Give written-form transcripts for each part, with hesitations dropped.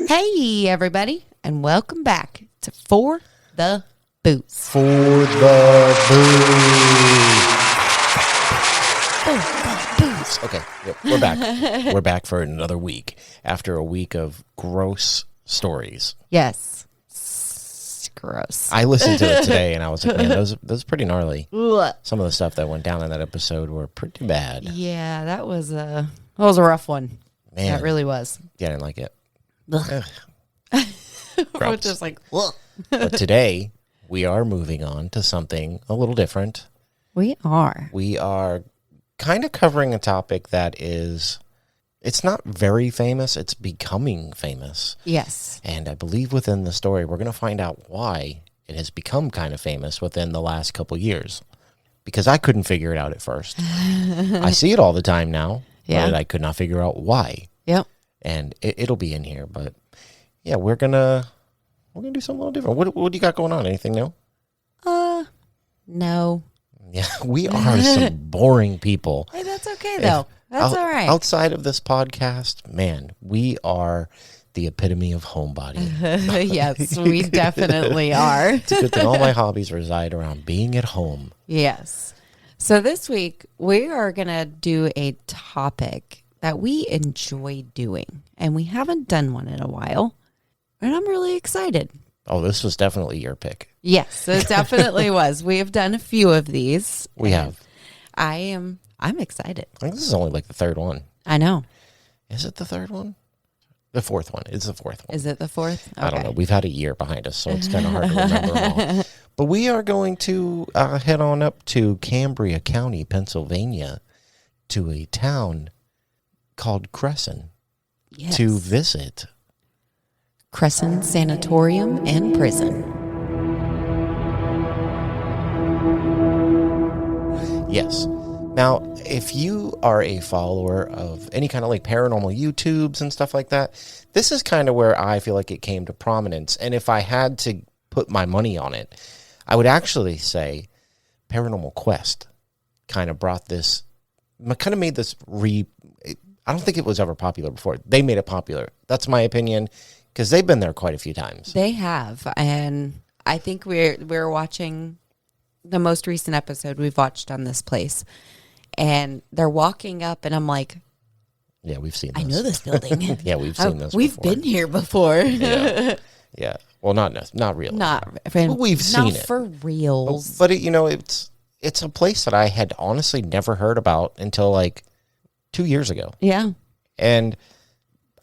Hey, everybody, and welcome back to For the Booze. For the booze. Okay, yep, we're back. We're back for another week after a week of gross stories. Yes. Gross. I listened to it today and I was like, man, those are pretty gnarly. Ugh. Some of the stuff that went down in that episode were pretty bad. Yeah, that was a rough one. Man. That really was. Yeah, I didn't like it. We're just like, ugh. But today, we are moving on to something a little different. We are. We are kind of covering a topic that is, it's not very famous, it's becoming famous. Yes. And I believe within the story, we're going to find out why it has become kind of famous within the last couple years. Because I couldn't figure it out at first. I see it all the time now, but I could not figure out why. Yep. And it'll be in here, but yeah, we're gonna do something a little different. What do you got going on? Anything new? No. Yeah, we are some boring people. Hey, that's okay though. That's all right. Outside of this podcast, man, we are the epitome of homebody. Yes, we definitely are. It's a good thing all my hobbies reside around being at home. Yes. So this week we are gonna do a topic that we enjoy doing, and we haven't done one in a while, and I'm really excited. Oh, this was definitely your pick. Yes, it definitely was. We have done a few of these. We have. I'm excited. I think this is only like the third one. I know. Is it the third one? The fourth one. It's the fourth one. Is it the fourth? Okay. I don't know. We've had a year behind us, so it's kind of hard to remember them all. But we are going to head on up to Cambria County, Pennsylvania, to a town called Cresson to visit Cresson Sanitorium-Prison. Yes. Now, if you are a follower of any kind of like paranormal YouTubes and stuff like that, this is kind of where I feel like it came to prominence. And if I had to put my money on it, I would actually say Paranormal Quest kind of brought this, kind of made this I don't think it was ever popular before. They made it popular. That's my opinion, because they've been there quite a few times. They have, and I think we're watching the most recent episode we've watched on this place, and they're walking up, and I'm like, yeah, we've seen this. I know this building. Yeah, we've seen this We've before. been here before. Yeah. Yeah. Well, not really. But we've seen it. Not for reals. But it's a place that I had honestly never heard about until like 2 years ago. Yeah. And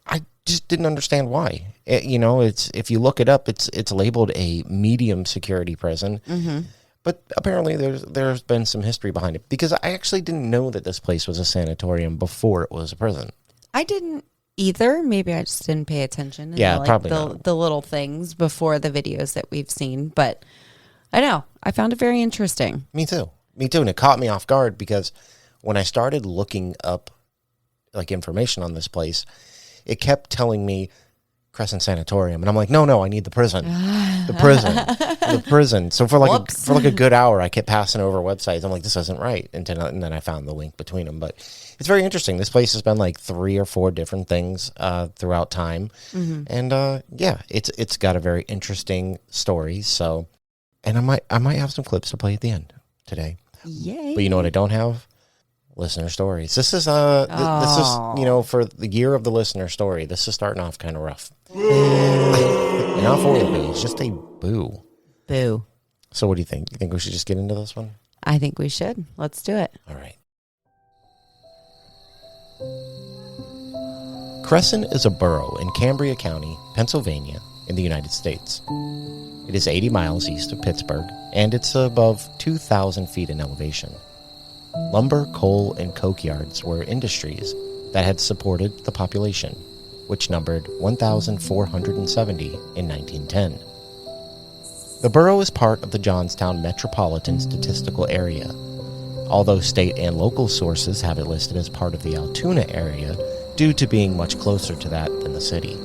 I just didn't understand why. It's if you look it up, it's labeled a medium security prison. Mm-hmm. But apparently there's been some history behind it, because I actually didn't know that this place was a sanatorium before it was a prison. I didn't either. Maybe I just didn't pay attention. Yeah, probably not. The little things before the videos that we've seen. But I know. I found it very interesting. Me too. And it caught me off guard, because when I started looking up like information on this place, it kept telling me Cresson Sanatorium, and I'm like, no, I need the prison. The prison. So for like a good hour, I kept passing over websites. I'm like, this isn't right. And then I found the link between them. But it's very interesting. This place has been like 3 or 4 different things throughout time. Mm-hmm. And it's got a very interesting story. So, and I might have some clips to play at the end today. Yay. But you know what I don't have? Listener stories. This is for the year of the listener story. This is starting off kind of rough. And not for the boo. It's just a boo. Boo. So what do you think? You think we should just get into this one? I think we should. Let's do it. All right. Cresson is a borough in Cambria County, Pennsylvania, in the United States. It is 80 miles east of Pittsburgh, and it's above 2,000 feet in elevation. Lumber, coal, and coke yards were industries that had supported the population, which numbered 1,470 in 1910. The borough is part of the Johnstown Metropolitan Statistical Area, although state and local sources have it listed as part of the Altoona area due to being much closer to that than the city.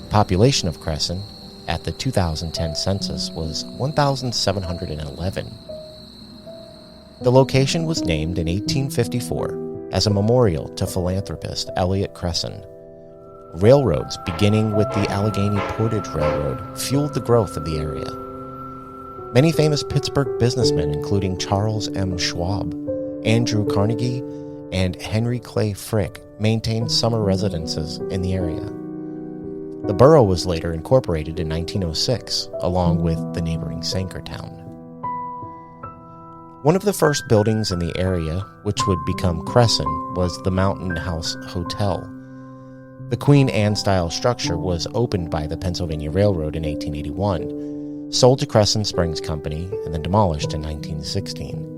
Population of Cresson at the 2010 census was 1,711. The location was named in 1854 as a memorial to philanthropist Elliot Cresson. Railroads, beginning with the Allegheny Portage Railroad, fueled the growth of the area. Many famous Pittsburgh businessmen, including Charles M. Schwab, Andrew Carnegie, and Henry Clay Frick, maintained summer residences in the area. The borough was later incorporated in 1906, along with the neighboring Sankertown. One of the first buildings in the area, which would become Cresson, was the Mountain House Hotel. The Queen Anne-style structure was opened by the Pennsylvania Railroad in 1881, sold to Cresson Springs Company, and then demolished in 1916.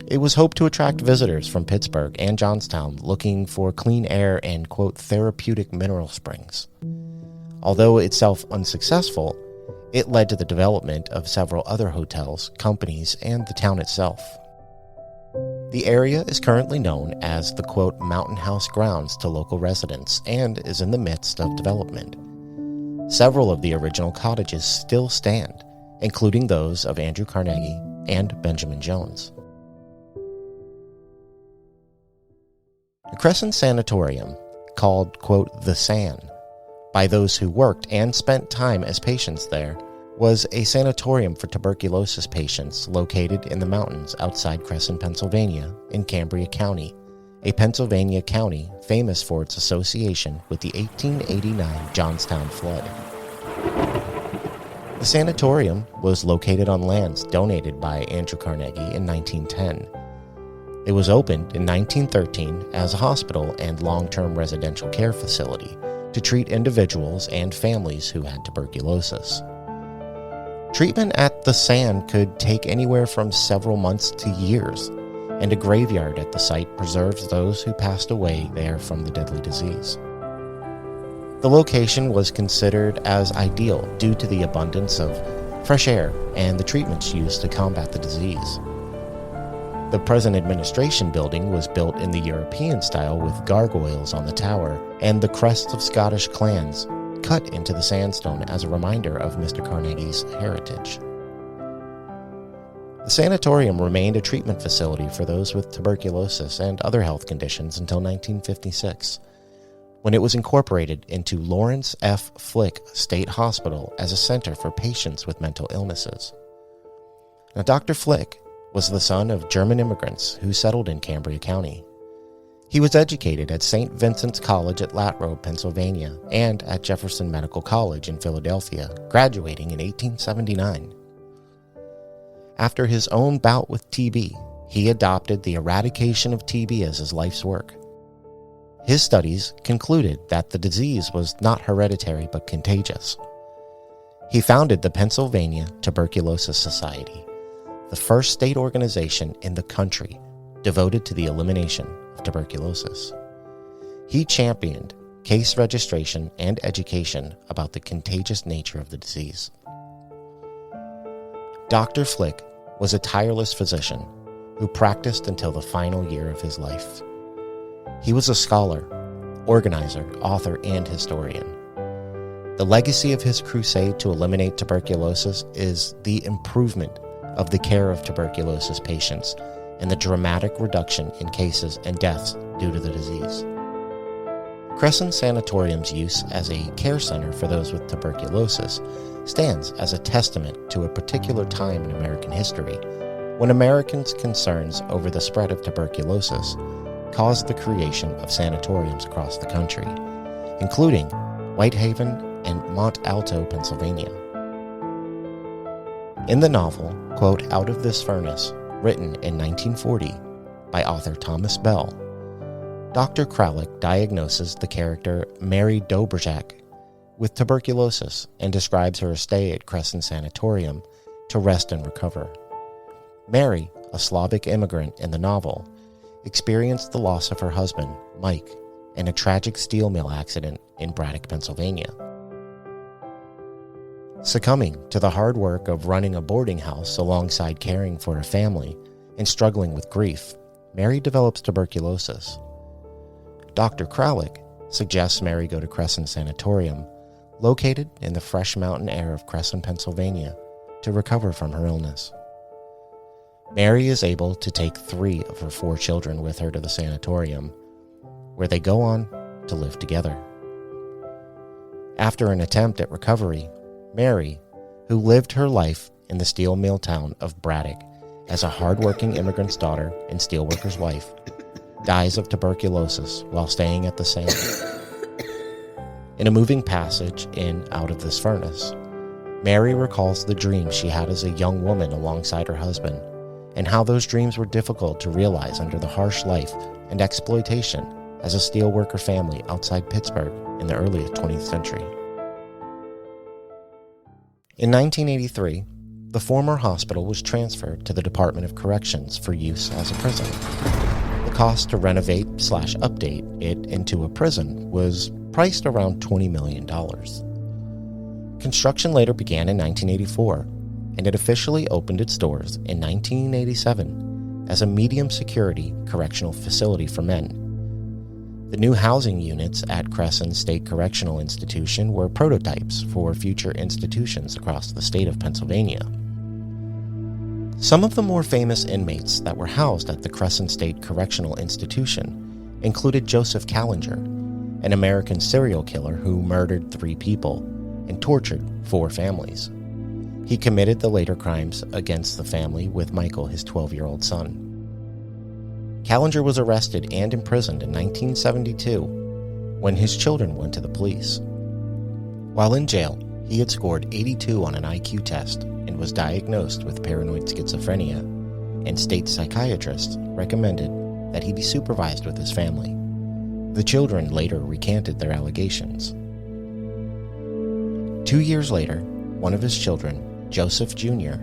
It was hoped to attract visitors from Pittsburgh and Johnstown looking for clean air and, quote, therapeutic mineral springs. Although itself unsuccessful, it led to the development of several other hotels, companies, and the town itself. The area is currently known as the, quote, Mountain House grounds to local residents and is in the midst of development. Several of the original cottages still stand, including those of Andrew Carnegie and Benjamin Jones. The Cresson Sanatorium, called, quote, the San, by those who worked and spent time as patients there, was a sanatorium for tuberculosis patients located in the mountains outside Cresson, Pennsylvania, in Cambria County, a Pennsylvania county famous for its association with the 1889 Johnstown flood. The sanatorium was located on lands donated by Andrew Carnegie in 1910. It was opened in 1913 as a hospital and long-term residential care facility to treat individuals and families who had tuberculosis. Treatment at the San could take anywhere from several months to years, and a graveyard at the site preserves those who passed away there from the deadly disease. The location was considered as ideal due to the abundance of fresh air and the treatments used to combat the disease. The present administration building was built in the European style with gargoyles on the tower and the crests of Scottish clans cut into the sandstone as a reminder of Mr. Carnegie's heritage. The sanatorium remained a treatment facility for those with tuberculosis and other health conditions until 1956, when it was incorporated into Lawrence F. Flick State Hospital as a center for patients with mental illnesses. Now, Dr. Flick was the son of German immigrants who settled in Cambria County. He was educated at St. Vincent's College at Latrobe, Pennsylvania, and at Jefferson Medical College in Philadelphia, graduating in 1879. After his own bout with TB, he adopted the eradication of TB as his life's work. His studies concluded that the disease was not hereditary but contagious. He founded the Pennsylvania Tuberculosis Society, the first state organization in the country devoted to the elimination of tuberculosis. He championed case registration and education about the contagious nature of the disease. Dr. Flick was a tireless physician who practiced until the final year of his life. He was a scholar, organizer, author, and historian. The legacy of his crusade to eliminate tuberculosis is the improvement of the care of tuberculosis patients and the dramatic reduction in cases and deaths due to the disease. Cresson Sanatorium's use as a care center for those with tuberculosis stands as a testament to a particular time in American history when Americans' concerns over the spread of tuberculosis caused the creation of sanatoriums across the country, including Whitehaven and Mont Alto, Pennsylvania. In the novel, quote, Out of This Furnace, written in 1940 by author Thomas Bell, Dr. Kralik diagnoses the character Mary Dobrjak with tuberculosis and describes her stay at Cresson Sanatorium to rest and recover. Mary, a Slavic immigrant in the novel, experienced the loss of her husband, Mike, in a tragic steel mill accident in Braddock, Pennsylvania. Succumbing to the hard work of running a boarding house alongside caring for a family and struggling with grief, Mary develops tuberculosis. Dr. Kralik suggests Mary go to Cresson Sanatorium, located in the fresh mountain air of Cresson, Pennsylvania, to recover from her illness. Mary is able to take 3 of her 4 children with her to the sanatorium, where they go on to live together. After an attempt at recovery, Mary, who lived her life in the steel mill town of Braddock as a hard-working immigrant's daughter and steelworker's wife, dies of tuberculosis while staying at the same. In a moving passage in Out of This Furnace, Mary recalls the dreams she had as a young woman alongside her husband, and how those dreams were difficult to realize under the harsh life and exploitation as a steelworker family outside Pittsburgh in the early 20th century. In 1983, the former hospital was transferred to the Department of Corrections for use as a prison. The cost to renovate/update it into a prison was priced around $20 million. Construction later began in 1984, and it officially opened its doors in 1987 as a medium-security correctional facility for men. The new housing units at Cresson State Correctional Institution were prototypes for future institutions across the state of Pennsylvania. Some of the more famous inmates that were housed at the Cresson State Correctional Institution included Joseph Kallinger, an American serial killer who murdered 3 people and tortured 4 families. He committed the later crimes against the family with Michael, his 12-year-old son. Kallinger was arrested and imprisoned in 1972 when his children went to the police. While in jail, he had scored 82 on an IQ test and was diagnosed with paranoid schizophrenia, and state psychiatrists recommended that he be supervised with his family. The children later recanted their allegations. 2 years later, one of his children, Joseph Jr.,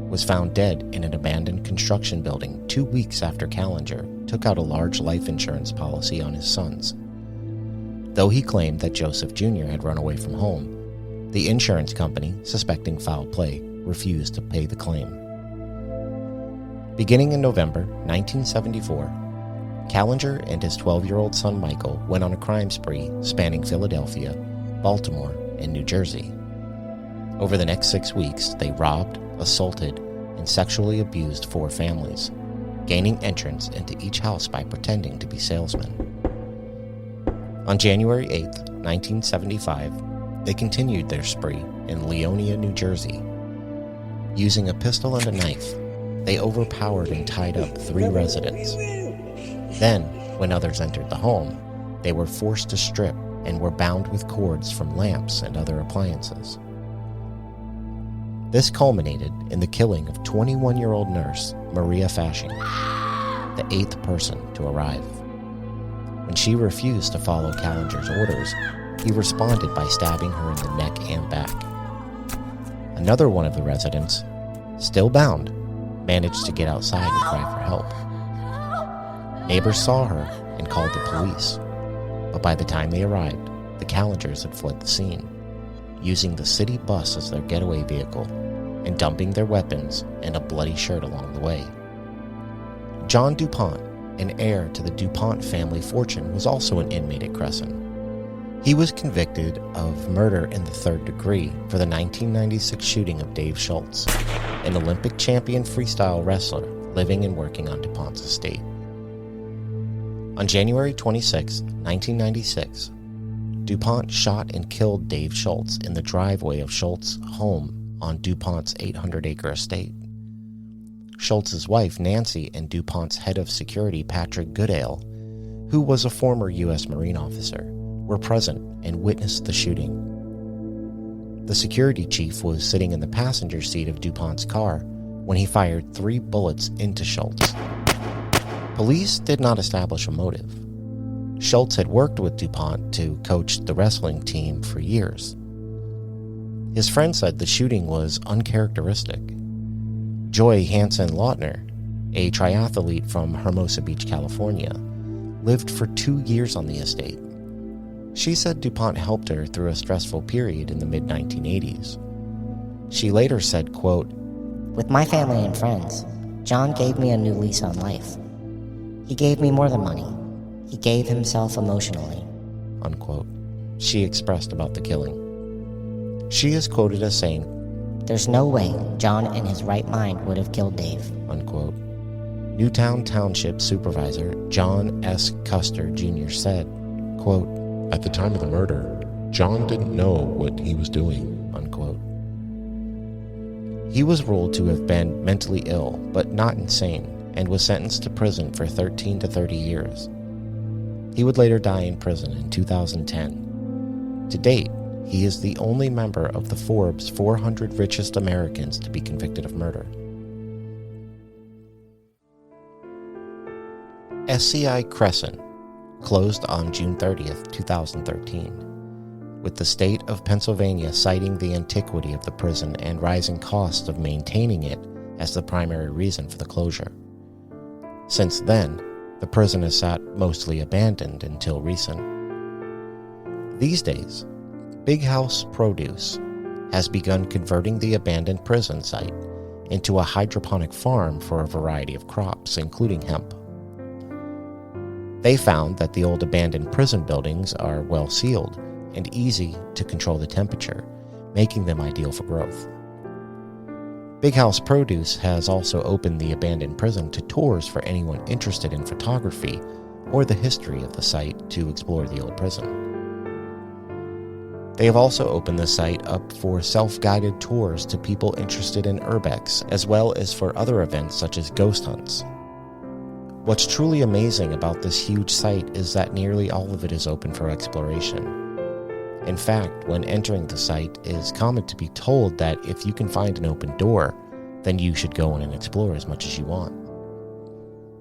was found dead in an abandoned construction building 2 weeks after Kallinger took out a large life insurance policy on his sons. Though he claimed that Joseph Jr. had run away from home, the insurance company, suspecting foul play, refused to pay the claim. Beginning in November 1974, Kallinger and his 12-year-old son Michael went on a crime spree spanning Philadelphia, Baltimore, and New Jersey. Over the next 6 weeks, they robbed, assaulted, and sexually abused 4 families, gaining entrance into each house by pretending to be salesmen. On January 8, 1975, they continued their spree in Leonia, New Jersey. Using a pistol and a knife, they overpowered and tied up 3 residents. Then, when others entered the home, they were forced to strip and were bound with cords from lamps and other appliances. This culminated in the killing of 21-year-old nurse Maria Fasching, the 8th person to arrive. When she refused to follow Kallinger's orders, he responded by stabbing her in the neck and back. Another one of the residents, still bound, managed to get outside and cry for help. Neighbors saw her and called the police, but by the time they arrived, the Kallingers had fled the scene, using the city bus as their getaway vehicle and dumping their weapons and a bloody shirt along the way. John DuPont, an heir to the DuPont family fortune, was also an inmate at Cresson. He was convicted of murder in the 3rd degree for the 1996 shooting of Dave Schultz, an Olympic champion freestyle wrestler living and working on DuPont's estate. On January 26, 1996, DuPont shot and killed Dave Schultz in the driveway of Schultz's home on DuPont's 800-acre estate. Schultz's wife, Nancy, and DuPont's head of security, Patrick Goodale, who was a former U.S. Marine officer, were present and witnessed the shooting. The security chief was sitting in the passenger seat of DuPont's car when he fired 3 bullets into Schultz. Police did not establish a motive. Schultz had worked with DuPont to coach the wrestling team for years. His friend said the shooting was uncharacteristic. Joy Hansen-Lautner, a triathlete from Hermosa Beach, California, lived for 2 years on the estate. She said DuPont helped her through a stressful period in the mid-1980s. She later said, quote, "With my family and friends, John gave me a new lease on life. He gave me more than money. He gave himself emotionally," unquote. She expressed about the killing. She is quoted as saying, There's no way John in his right mind would have killed Dave. Unquote. Newtown Township Supervisor John S. Custer Jr. said, quote, At the time of the murder, John didn't know what he was doing. Unquote. He was ruled to have been mentally ill, but not insane, and was sentenced to prison for 13 to 30 years. He would later die in prison in 2010. To date, he is the only member of the Forbes 400 richest Americans to be convicted of murder. SCI Cresson closed on June 30th, 2013, with the state of Pennsylvania citing the antiquity of the prison and rising costs of maintaining it as the primary reason for the closure. Since then, the prison has sat mostly abandoned until recent. These days, Big House Produce has begun converting the abandoned prison site into a hydroponic farm for a variety of crops, including hemp. They found that the old abandoned prison buildings are well sealed and easy to control the temperature, making them ideal for growth. Big House Produce has also opened the abandoned prison to tours for anyone interested in photography or the history of the site to explore the old prison. They have also opened the site up for self-guided tours to people interested in urbex, as well as for other events such as ghost hunts. What's truly amazing about this huge site is that nearly all of it is open for exploration. In fact, when entering the site, it is common to be told that if you can find an open door, then you should go in and explore as much as you want.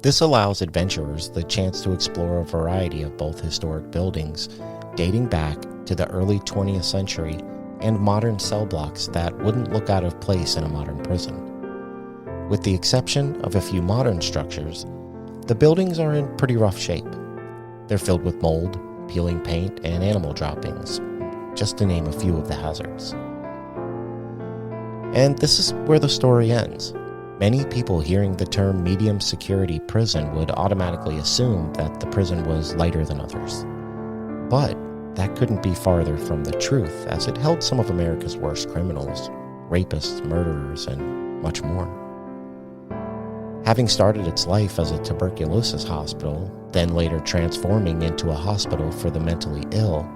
This allows adventurers the chance to explore a variety of both historic buildings dating back to the early 20th century and modern cell blocks that wouldn't look out of place in a modern prison. With the exception of a few modern structures, the buildings are in pretty rough shape. They're filled with mold, peeling paint, and animal droppings, just to name a few of the hazards. And this is where the story ends. Many people hearing the term medium security prison would automatically assume that the prison was lighter than others. But that couldn't be farther from the truth, as it held some of America's worst criminals, rapists, murderers, and much more. Having started its life as a tuberculosis hospital, then later transforming into a hospital for the mentally ill,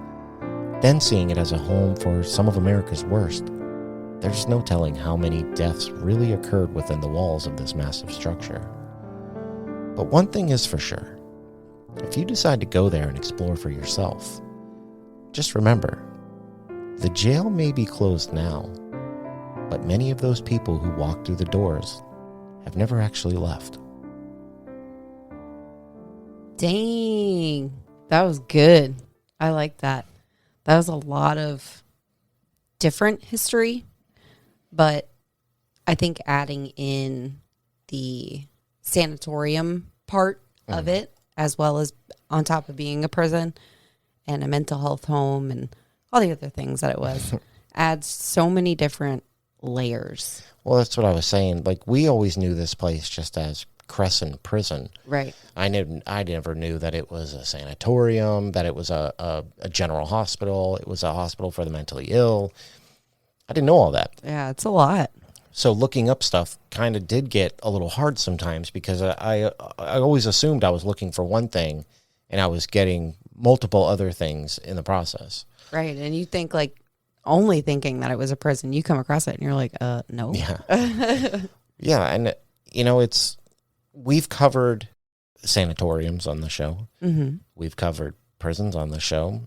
then seeing it as a home for some of America's worst, there's no telling how many deaths really occurred within the walls of this massive structure. But one thing is for sure, if you decide to go there and explore for yourself, just remember, the jail may be closed now, but many of those people who walked through the doors have never actually left. Dang, that was good. I like that. That was a lot of different history, but I think adding in the sanatorium part of it, as well as on top of being a prison and a mental health home and all the other things that it was, adds so many different layers. Well, that's what I was saying. Like, we always knew this place just as Cresson Prison. Right. I never knew that it was a sanatorium, that it was a general hospital. It was a hospital for the mentally ill. I didn't know all that. Yeah, it's a lot. So looking up stuff kind of did get a little hard sometimes, because I always assumed I was looking for one thing and I was getting multiple other things in the process. Right. And you think, like, only thinking that it was a prison, you come across it and you're like, no. Yeah. Yeah. And, we've covered sanatoriums on the show. Mm-hmm. We've covered prisons on the show.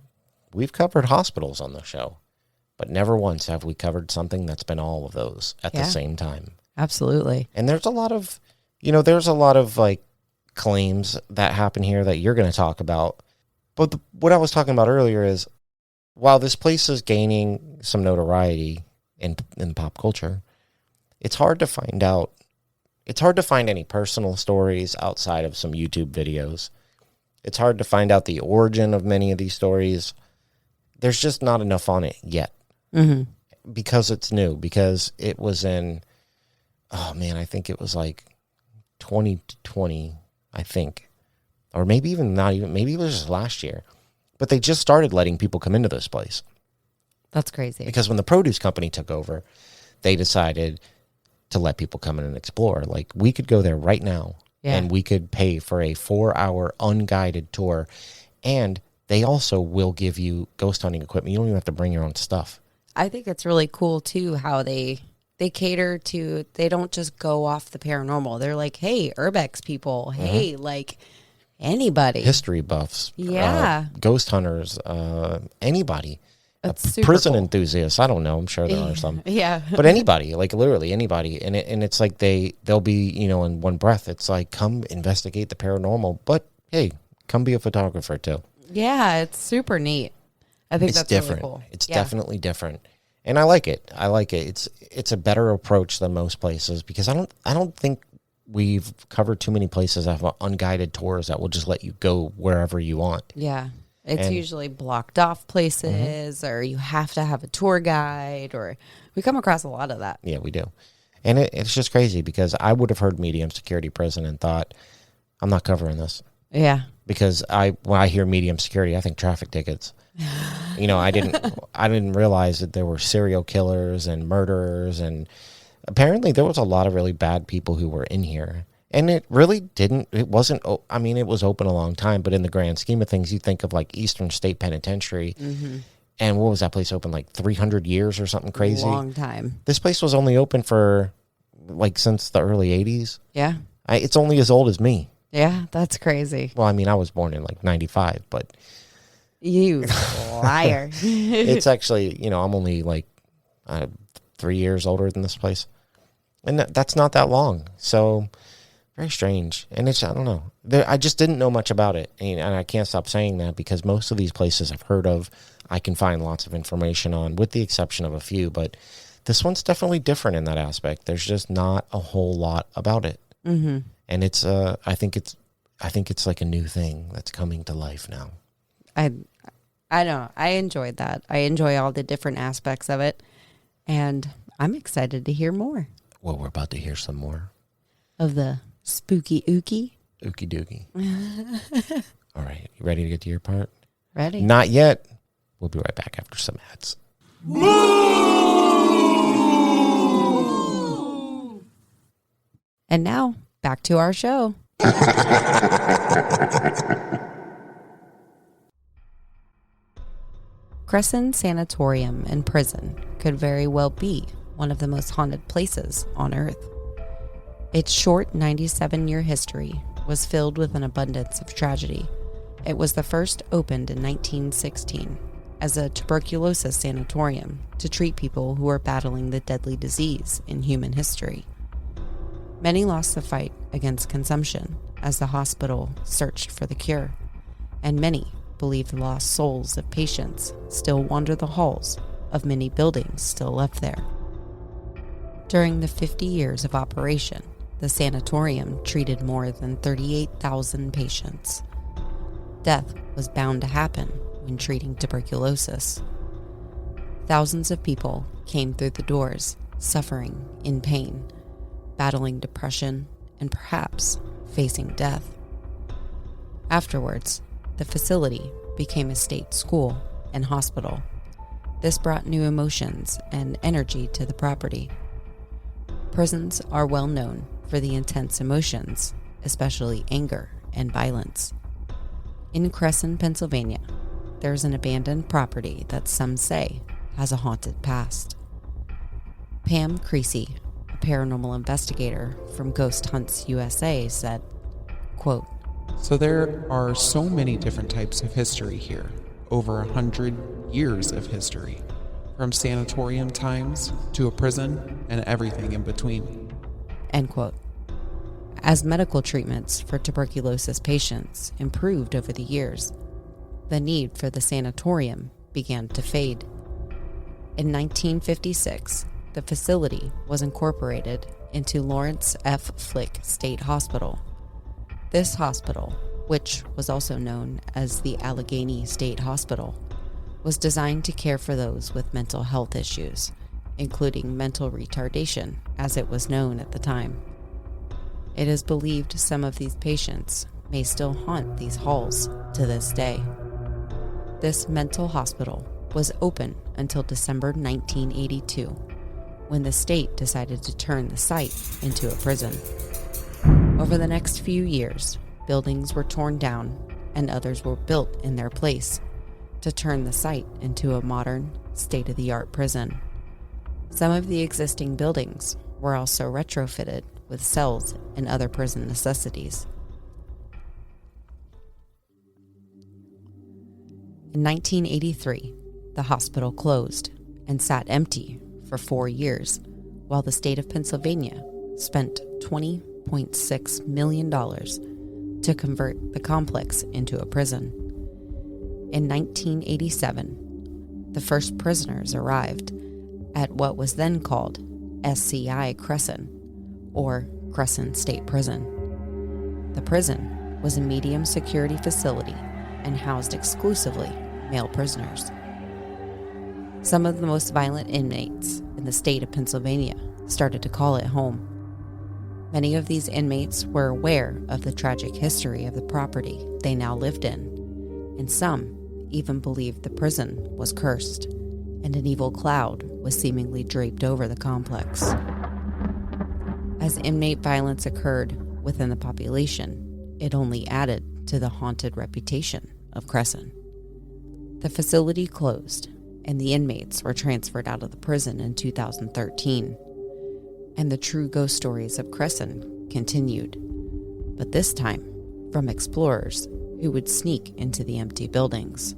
We've covered hospitals on the show. But never once have we covered something that's been all of those at the same time. Absolutely. And there's a lot of, like, claims that happen here that you're going to talk about. But what I was talking about earlier is, while this place is gaining some notoriety in pop culture, it's hard to find any personal stories outside of some YouTube videos. It's hard to find out the origin of many of these stories. There's just not enough on it yet. Mm-hmm. Because it's new, because it was in, I think it was like 2020, I think. Or maybe even not even, maybe it was just last year. But they just started letting people come into this place. That's crazy. Because when the produce company took over, they decided to let people come in and explore. Like, we could go there right now, and we could pay for a 4-hour unguided tour, and they also will give you ghost hunting equipment. You don't even have to bring your own stuff. I think it's really cool too how they cater to, they don't just go off the paranormal. They're like, hey, urbex people, hey, like anybody, History buffs, ghost hunters, anybody. That's super Prison cool. enthusiasts. I don't know. I'm sure there are some. Yeah. But anybody, like literally anybody. And it's like they'll be, in one breath. It's like, come investigate the paranormal. But hey, come be a photographer too. Yeah, it's super neat. I think It's that's different. really cool. It's definitely different. And I like it. It's a better approach than most places, because I don't think we've covered too many places that have unguided tours that will just let you go wherever you want. Yeah. It's usually blocked off places, or you have to have a tour guide, or we come across a lot of that. Yeah, we do. And it's just crazy, because I would have heard medium security prison and thought, I'm not covering this. Yeah. Because when I hear medium security, I think traffic tickets. I didn't realize that there were serial killers and murderers, and apparently there was a lot of really bad people who were in here. And it really didn't, it wasn't, I mean, it was open a long time, but in the grand scheme of things, you think of like Eastern State Penitentiary. And what was that place open, like 300 years or something crazy? Long time. This place was only open for like since the early 80s. Yeah. It's only as old as me. Yeah, that's crazy. Well, I mean, I was born in like 95, but. You liar. It's actually, I'm only like 3 years older than this place. And that's not that long. So very strange. And I don't know. I just didn't know much about it. And I can't stop saying that, because most of these places I've heard of, I can find lots of information on, with the exception of a few. But this one's definitely different in that aspect. There's just not a whole lot about it. And it's, I think it's like a new thing that's coming to life now. I don't know. I enjoyed that. I enjoy all the different aspects of it. And I'm excited to hear more. Well, we're about to hear some more of the spooky ookie. Ookie dookie. All right. You ready to get to your part? Ready. Not yet. We'll be right back after some ads. And now, back to our show. Cresson Sanitorium-Prison could very well be one of the most haunted places on Earth. Its short 97-year history was filled with an abundance of tragedy. It was the first opened in 1916 as a tuberculosis sanatorium to treat people who were battling the deadly disease in human history. Many lost the fight against consumption as the hospital searched for the cure, and many believe the lost souls of patients still wander the halls of many buildings still left there. During the 50 years of operation, the sanatorium treated more than 38,000 patients. Death was bound to happen when treating tuberculosis. Thousands of people came through the doors, suffering in pain, battling depression, and perhaps facing death. Afterwards, the facility became a state school and hospital. This brought new emotions and energy to the property. Prisons are well known for the intense emotions, especially anger and violence. In Cresson, Pennsylvania, there's an abandoned property that some say has a haunted past. Pam Creasy, a paranormal investigator from Ghost Hunts USA, said, quote, "So there are so many different types of history here, over 100 years of history, from sanatorium times to a prison and everything in between." End quote. As medical treatments for tuberculosis patients improved over the years, the need for the sanatorium began to fade. In 1956, the facility was incorporated into Lawrence F. Flick State Hospital. This hospital, which was also known as the Allegheny State Hospital, was designed to care for those with mental health issues, including mental retardation, as it was known at the time. It is believed some of these patients may still haunt these halls to this day. This mental hospital was open until December 1982, when the state decided to turn the site into a prison. Over the next few years, buildings were torn down and others were built in their place to turn the site into a modern, state-of-the-art prison. Some of the existing buildings were also retrofitted with cells and other prison necessities. In 1983, the hospital closed and sat empty for 4 years, while the state of Pennsylvania spent $20.6 million to convert the complex into a prison. In 1987, the first prisoners arrived at what was then called SCI Cresson, or Cresson State Prison. The prison was a medium security facility and housed exclusively male prisoners. Some of the most violent inmates in the state of Pennsylvania started to call it home. Many of these inmates were aware of the tragic history of the property they now lived in, and some even believed the prison was cursed and an evil cloud was seemingly draped over the complex. As inmate violence occurred within the population, it only added to the haunted reputation of Cresson. The facility closed, and the inmates were transferred out of the prison in 2013, and the true ghost stories of Cresson continued, but this time from explorers who would sneak into the empty buildings.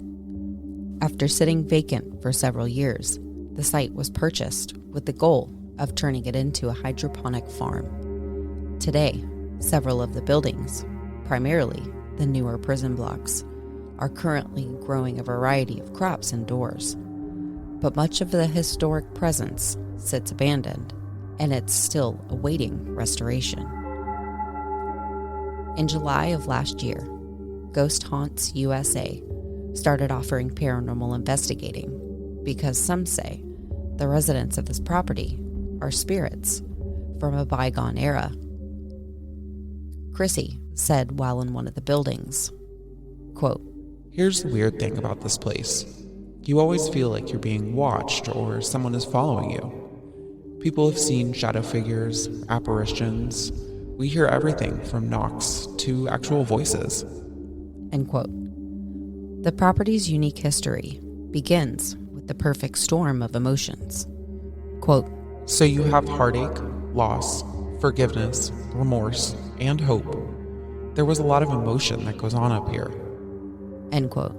After sitting vacant for several years, the site was purchased with the goal of turning it into a hydroponic farm. Today, several of the buildings, primarily the newer prison blocks, are currently growing a variety of crops indoors. But much of the historic presence sits abandoned, and it's still awaiting restoration. In July of last year, Ghost Haunts USA started offering paranormal investigating because some say the residents of this property are spirits from a bygone era. Chrissy said while in one of the buildings, quote, "Here's the weird thing about this place. You always feel like you're being watched or someone is following you. People have seen shadow figures, apparitions. We hear everything from knocks to actual voices." End quote. The property's unique history begins with the perfect storm of emotions. Quote, "So you have heartache, loss, forgiveness, remorse, and hope. There was a lot of emotion that goes on up here." End quote.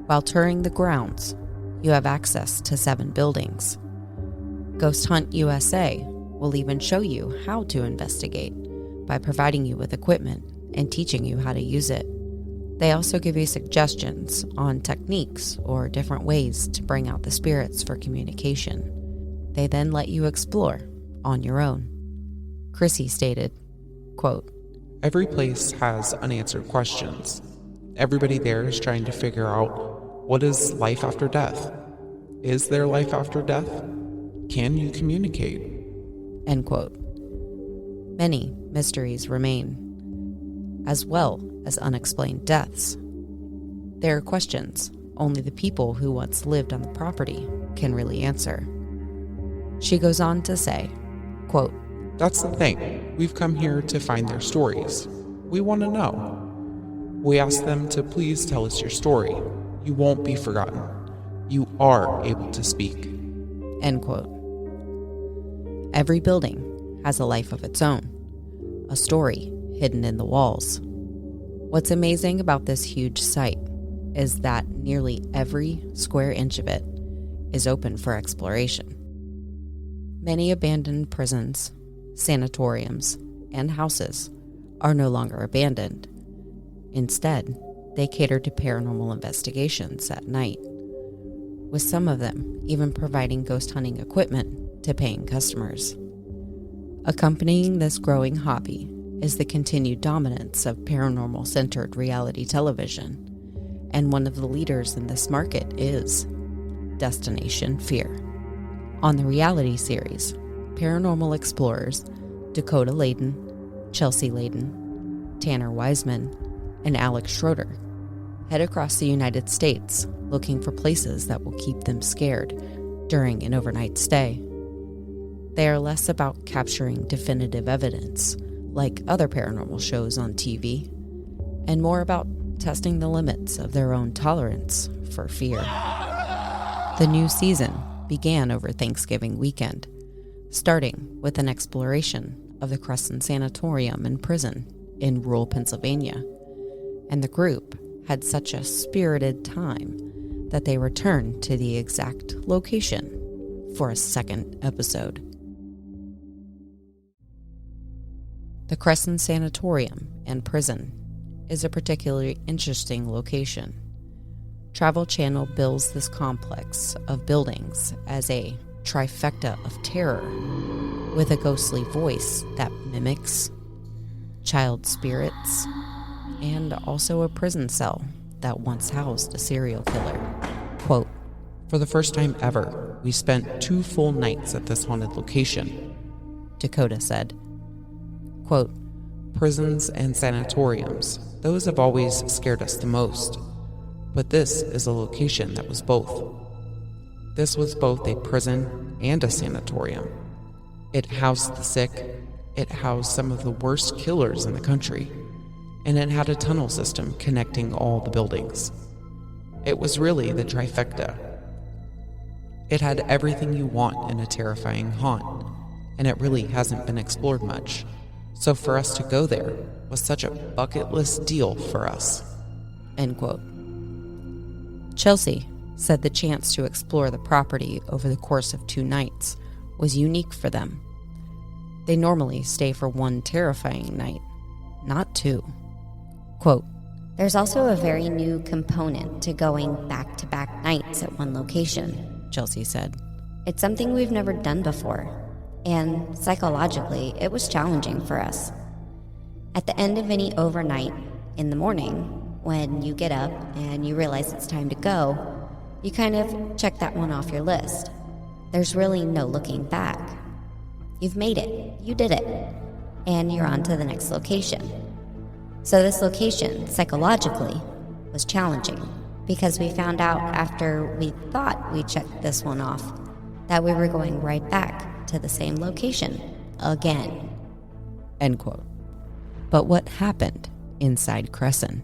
While touring the grounds, you have access to 7 buildings. Ghost Hunt USA will even show you how to investigate by providing you with equipment and teaching you how to use it. They also give you suggestions on techniques or different ways to bring out the spirits for communication. They then let you explore on your own. Chrissy stated, quote, "Every place has unanswered questions. Everybody there is trying to figure out, what is life after death? Is there life after death? Can you communicate?" End quote. Many mysteries remain, as well as unexplained deaths. There are questions only the people who once lived on the property can really answer. She goes on to say, quote, "That's the thing. We've come here to find their stories. We want to know. We ask them to please tell us your story. You won't be forgotten. You are able to speak." End quote. Every building has a life of its own, a story hidden in the walls. What's amazing about this huge site is that nearly every square inch of it is open for exploration. Many abandoned prisons, sanatoriums, and houses are no longer abandoned. Instead, they cater to paranormal investigations at night, with some of them even providing ghost hunting equipment to paying customers. Accompanying this growing hobby is the continued dominance of paranormal-centered reality television, and one of the leaders in this market is Destination Fear. On the reality series, paranormal explorers Dakota Layden, Chelsea Layden, Tanner Wiseman, and Alex Schroeder head across the United States looking for places that will keep them scared during an overnight stay. They are less about capturing definitive evidence, like other paranormal shows on TV, and more about testing the limits of their own tolerance for fear. The new season began over Thanksgiving weekend, starting with an exploration of the Cresson Sanitorium-Prison in rural Pennsylvania, and the group had such a spirited time that they returned to the exact location for a second episode. The Cresson Sanitorium-Prison is a particularly interesting location. Travel Channel bills this complex of buildings as a trifecta of terror, with a ghostly voice that mimics child spirits and also a prison cell that once housed a serial killer. Quote, For the first time ever, we spent 2 full nights at this haunted location, Dakota said. Quote, Prisons and sanatoriums, those have always scared us the most. But this is a location that was both. This was both a prison and a sanatorium. It housed the sick, it housed some of the worst killers in the country, and it had a tunnel system connecting all the buildings. It was really the trifecta. It had everything you want in a terrifying haunt, and it really hasn't been explored much. So for us to go there was such a bucket list deal for us. End quote. Chelsea said the chance to explore the property over the course of 2 nights was unique for them. They normally stay for 1 terrifying night, not 2. Quote, There's also a very new component to going back-to-back nights at one location, Chelsea said. It's something we've never done before, and psychologically, it was challenging for us. At the end of any overnight in the morning, when you get up and you realize it's time to go, you kind of check that one off your list. There's really no looking back. You've made it, you did it, and you're on to the next location. So this location, psychologically, was challenging because we found out after we thought we checked this one off that we were going right back to the same location again. End quote. But what happened inside Cresson?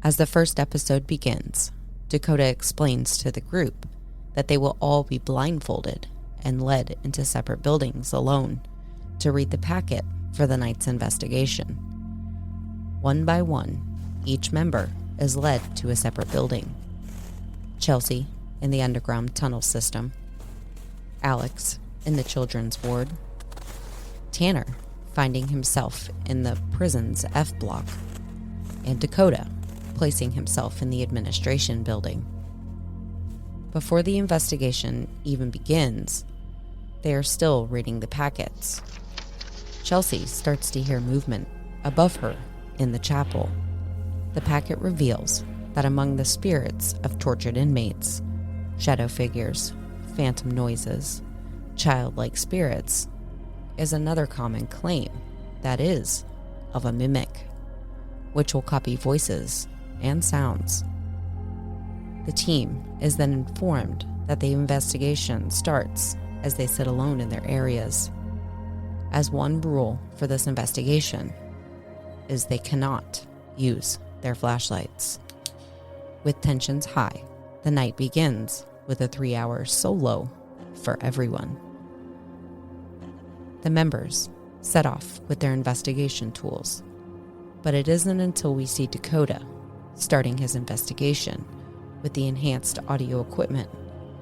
As the first episode begins, Dakota explains to the group that they will all be blindfolded and led into separate buildings alone to read the packet for the night's investigation. One by one, each member is led to a separate building. Chelsea in the underground tunnel system, Alex in the children's ward, Tanner finding himself in the prison's F block, and Dakota placing himself in the administration building. Before the investigation even begins, they are still reading the packets. Chelsea starts to hear movement above her in the chapel. The packet reveals that among the spirits of tortured inmates, shadow figures, phantom noises, childlike spirits, is another common claim that is of a mimic, which will copy voices and sounds. The team is then informed that the investigation starts as they sit alone in their areas, as one rule for this investigation is they cannot use their flashlights. With tensions high, the night begins with a 3-hour solo for everyone. The members set off with their investigation tools, but it isn't until we see Dakota starting his investigation with the enhanced audio equipment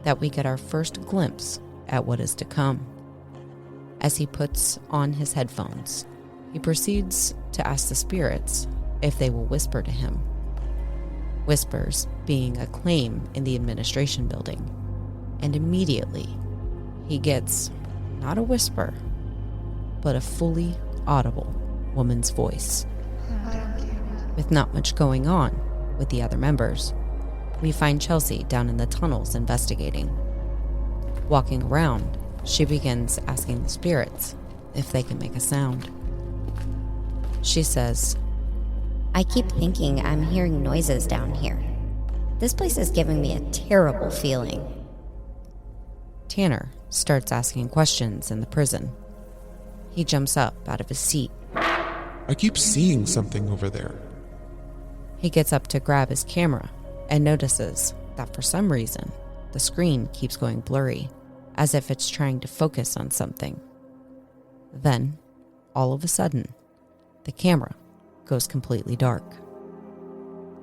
that we get our first glimpse at what is to come. As he puts on his headphones, he proceeds to ask the spirits if they will whisper to him. Whispers being a claim in the administration building, and immediately he gets not a whisper, but a fully audible woman's voice. With not much going on with the other members, we find Chelsea down in the tunnels investigating. Walking around, she begins asking the spirits if they can make a sound. She says, I keep thinking I'm hearing noises down here. This place is giving me a terrible feeling. Tanner starts asking questions in the prison. He jumps up out of his seat. I keep seeing something over there. He gets up to grab his camera and notices that for some reason, the screen keeps going blurry, as if it's trying to focus on something. Then, all of a sudden, the camera goes completely dark.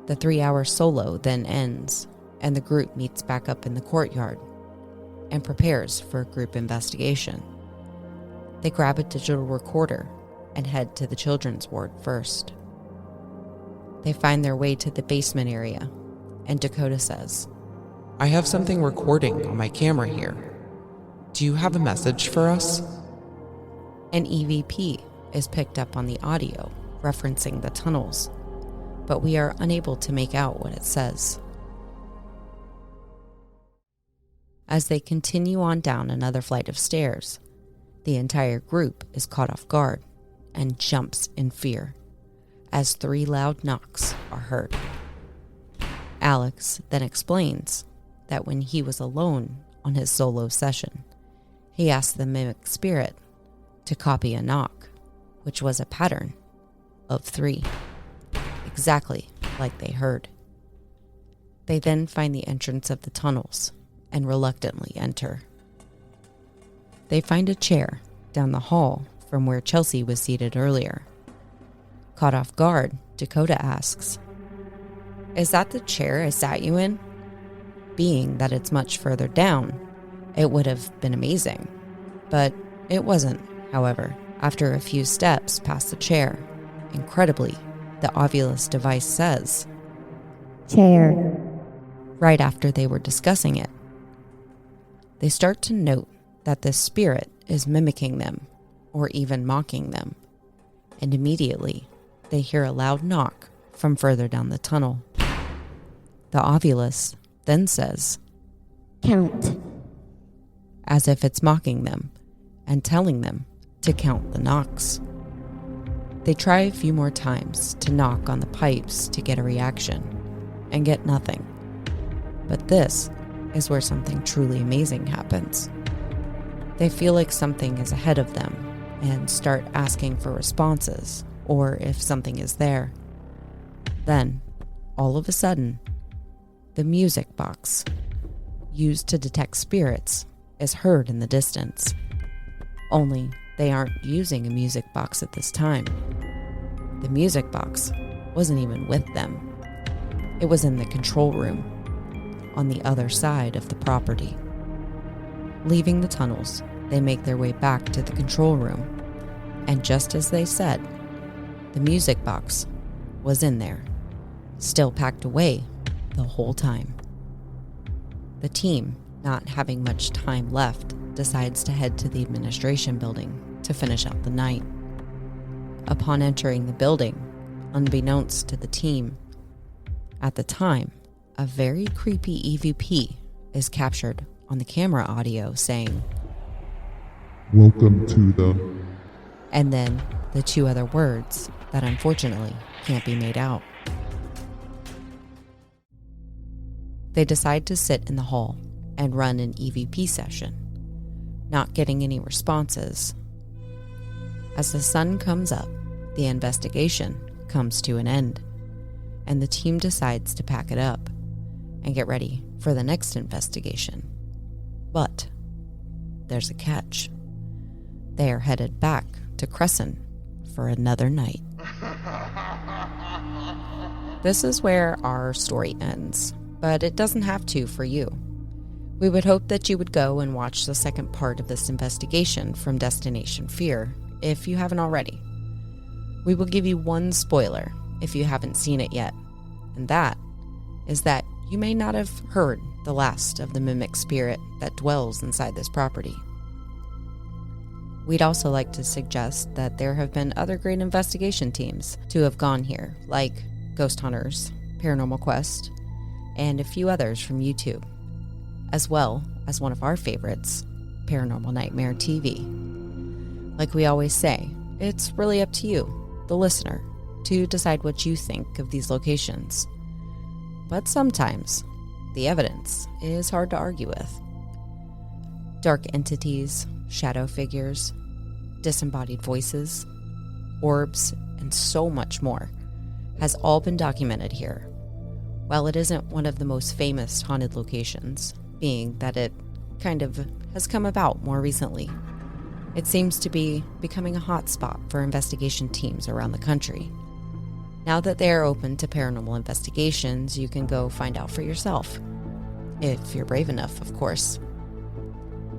The 3-hour solo then ends, and the group meets back up in the courtyard and prepares for a group investigation. They grab a digital recorder and head to the children's ward first. They find their way to the basement area, and Dakota says, I have something recording on my camera here. Do you have a message for us? An EVP is picked up on the audio referencing the tunnels, but we are unable to make out what it says. As they continue on down another flight of stairs, the entire group is caught off guard and jumps in fear as 3 loud knocks are heard. Alex then explains that when he was alone on his solo session, he asked the mimic spirit to copy a knock, which was a pattern of 3, exactly like they heard. They then find the entrance of the tunnels and reluctantly enter. They find a chair down the hall from where Chelsea was seated earlier. Caught off guard, Dakota asks, "Is that the chair I sat you in?" Being that it's much further down, it would have been amazing. But it wasn't, however. After a few steps past the chair, incredibly, the Ovulus device says, Chair. Right after they were discussing it. They start to note that this spirit is mimicking them, or even mocking them, and immediately they hear a loud knock from further down the tunnel. The Ovulus then says, Count. as if it's mocking them and telling them to count the knocks. They try a few more times to knock on the pipes to get a reaction, and get nothing. But this is where something truly amazing happens. They feel like something is ahead of them and start asking for responses, or if something is there. Then, all of a sudden, the music box, used to detect spirits, is heard in the distance. Only they aren't using a music box at this time. The music box wasn't even with them. It was in the control room, on the other side of the property. Leaving the tunnels, they make their way back to the control room, and just as they said, the music box was in there, still packed away the whole time. The team, not having much time left, decides to head to the administration building to finish out the night. Upon entering the building, unbeknownst to the team, at the time, a very creepy EVP is captured on the camera audio saying, Welcome to the... and then the 2 other words that unfortunately can't be made out. They decide to sit in the hall and run an EVP session, not getting any responses. As the sun comes up, the investigation comes to an end, and the team decides to pack it up and get ready for the next investigation. But there's a catch. They are headed back to Cresson for another night. This is where our story ends, but it doesn't have to for you. We would hope that you would go and watch the second part of this investigation from Destination Fear if you haven't already. We will give you one spoiler if you haven't seen it yet, and that is that you may not have heard the last of the mimic spirit that dwells inside this property. We'd also like to suggest that there have been other great investigation teams to have gone here, like Ghost Hunters, Paranormal Quest, and a few others from YouTube, as well as one of our favorites, Paranormal Nightmare TV. Like we always say, it's really up to you, the listener, to decide what you think of these locations. but sometimes the evidence is hard to argue with. Dark entities, shadow figures, disembodied voices, orbs, and so much more has all been documented here. While it isn't one of the most famous haunted locations, being that it kind of has come about more recently, it seems to be becoming a hotspot for investigation teams around the country. Now that they are open to paranormal investigations, you can go find out for yourself. If you're brave enough, of course.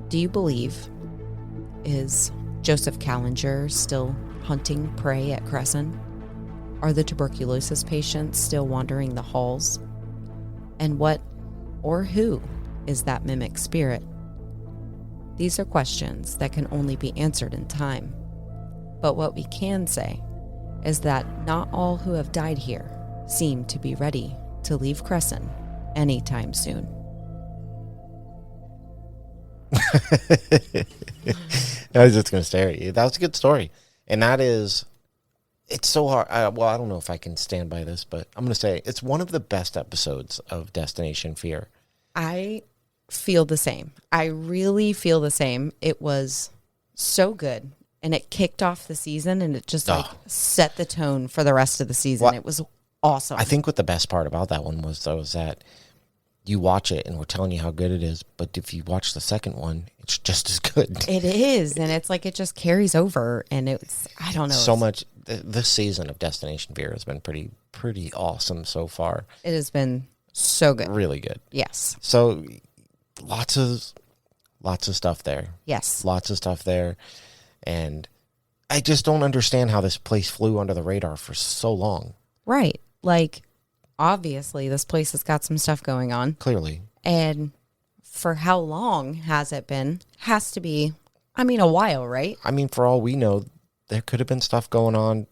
Do you believe? Is Joseph Kallinger still hunting prey at Cresson? Are the tuberculosis patients still wandering the halls? And what or who is that mimic spirit? These are questions that can only be answered in time. But what we can say is that not all who have died here seem to be ready to leave Cresson anytime soon. I was just going to stare at you. That was a good story. And that is, it's so hard. I don't know if I can stand by this, but I'm going to say it's one of the best episodes of Destination Fear. I feel the same. I really feel the same. It was so good. And it kicked off the season, and it just set the tone for the rest of the season. Well, it was awesome. I think what the best part about that one was, though, is that you watch it and we're telling you how good it is, but if you watch the second one, it's just as good. It is, and it's like it just carries over, and it's, I don't know. So much, this season of Destination Fear has been pretty awesome so far. It has been so good. Really good. Yes. So lots of stuff there. Yes. Lots of stuff there. And I just don't understand how this place flew under the radar for so long. Right. Like, obviously, this place has got some stuff going on. Clearly. And for how long has it been? Has to be, a while, right? For all we know, there could have been stuff going on,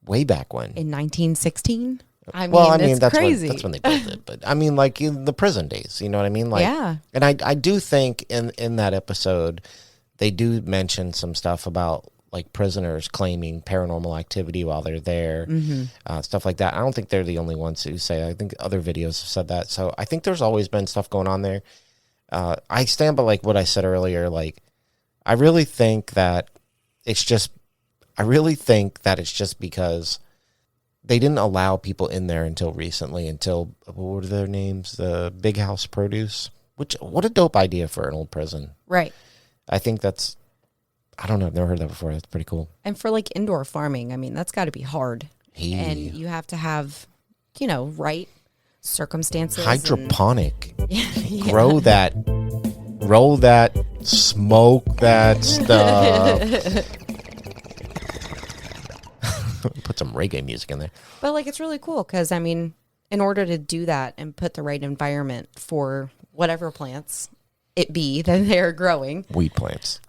way back when. In 1916? That's crazy. That's when they built it. But, like in the prison days, you know what I mean? Like, yeah. And I do think in that episode, they do mention some stuff about like prisoners claiming paranormal activity while they're there, stuff like that. I don't think they're the only ones who say. I think other videos have said that. So I think there's always been stuff going on there. I stand by like what I said earlier. Like, I really think that it's just because they didn't allow people in there until recently. Until, what were their names? The Big House Produce. What a dope idea for an old prison. Right. I think that's, I don't know, I've never heard that before. That's pretty cool. And for like indoor farming, that's got to be hard. And you have to have, right circumstances. Hydroponic. Yeah. Roll that, smoke that stuff. Put some reggae music in there. But like, it's really cool because, in order to do that and put the right environment for whatever plants it be that they're growing. Weed plants.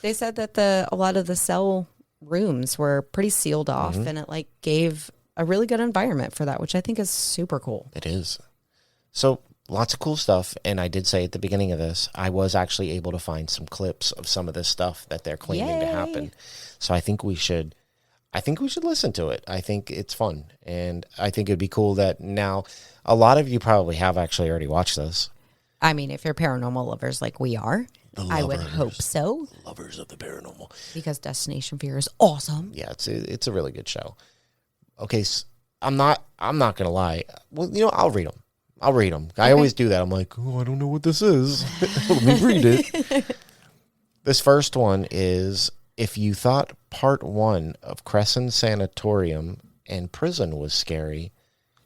They said that a lot of the cell rooms were pretty sealed off, and it like gave a really good environment for that, which I think is super cool. It is. So lots of cool stuff. And I did say at the beginning of this, I was actually able to find some clips of some of this stuff that they're claiming to happen. So I think we should listen to it. I think it's fun. And I think it'd be cool that now a lot of you probably have actually already watched this. If you're paranormal lovers like we are, I would hope so. Lovers of the paranormal. Because Destination Fear is awesome. Yeah, it's a really good show. Okay, so I'm not going to lie. Well, I'll read them. Okay. I always do that. I'm like, I don't know what this is. Let me read it. This first one is, if you thought part 1 of Cresson Sanitorium-Prison was scary,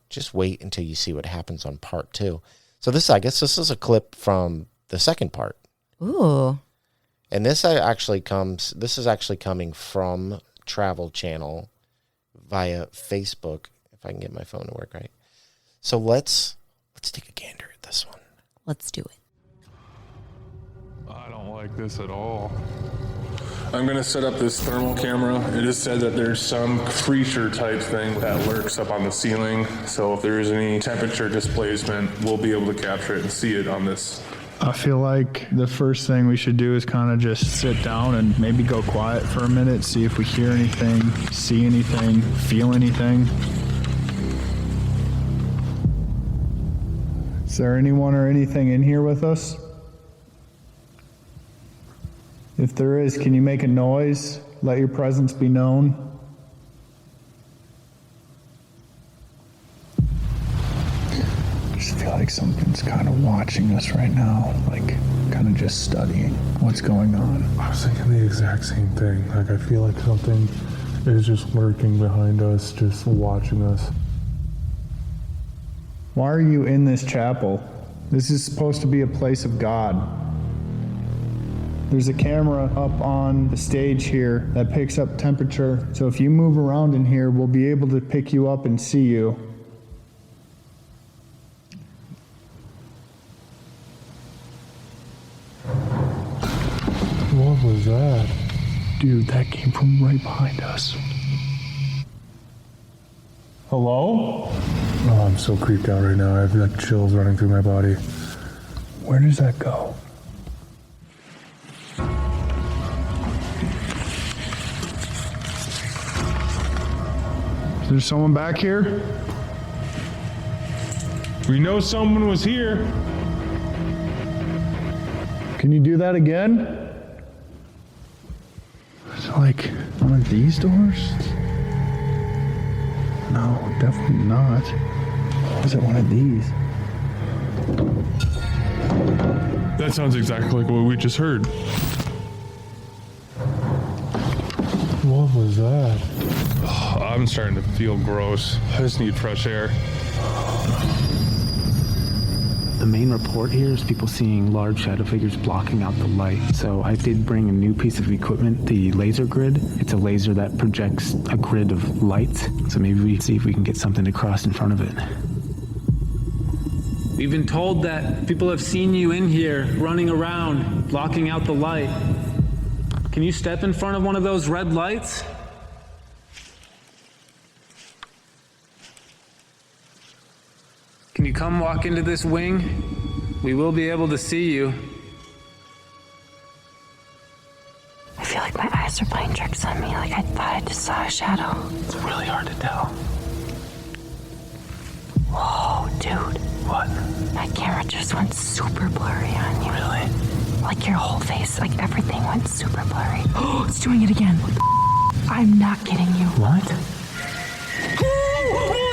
just wait until you see what happens on part 2. So I guess this is a clip from the second part. Ooh. And this is actually coming from Travel Channel via Facebook, if I can get my phone to work right. So let's take a gander at this one. Let's do it. I don't like this at all. I'm going to set up this thermal camera. It is said that there's some creature type thing that lurks up on the ceiling. So if there is any temperature displacement, we'll be able to capture it and see it on this. I feel like the first thing we should do is kind of just sit down and maybe go quiet for a minute, see if we hear anything, see anything, feel anything. Is there anyone or anything in here with us? If there is, can you make a noise? Let your presence be known. I just feel like something's kind of watching us right now, like kind of just studying what's going on. I was thinking the exact same thing. Like, I feel like something is just lurking behind us, just watching us. Why are you in this chapel? This is supposed to be a place of God. There's a camera up on the stage here that picks up temperature. So if you move around in here, we'll be able to pick you up and see you. What was that? Dude, that came from right behind us. Hello? Oh, I'm so creeped out right now. I've got chills running through my body. Where does that go? Is there someone back here? We know someone was here. Can you do that again? Is it like one of these doors? No, definitely not. Is it one of these? That sounds exactly like what we just heard. What was that? I'm starting to feel gross. I just need fresh air. The main report here is people seeing large shadow figures blocking out the light. So I did bring a new piece of equipment, the laser grid. It's a laser that projects a grid of lights. So maybe we see if we can get something to cross in front of it. We've been told that people have seen you in here running around, blocking out the light. Can you step in front of one of those red lights? Can you come walk into this wing? We will be able to see you. I feel like my eyes are playing tricks on me, like I thought I just saw a shadow. It's really hard to tell. Whoa, dude. What? My camera just went super blurry on you. Really? Like your whole face, like everything went super blurry. Oh, it's doing it again. I'm not kidding you. What?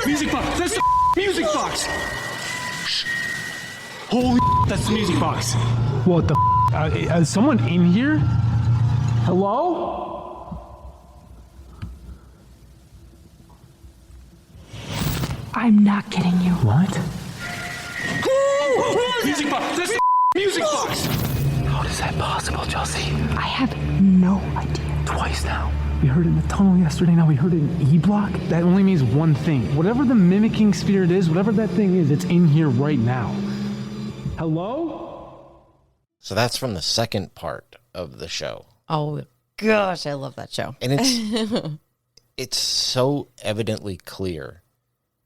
Music box! That's the music box! Shh. Holy that's the music box. What the is someone in here? Hello? I'm not kidding you. What? Music box! That's the music box! How is that possible, Chelsea? I have no idea. Twice now. We heard it in the tunnel yesterday, now we heard it in E-Block. That only means one thing. Whatever the mimicking spirit is, whatever that thing is, it's in here right now. Hello? So that's from the second part of the show. Oh, gosh, I love that show. And it's so evidently clear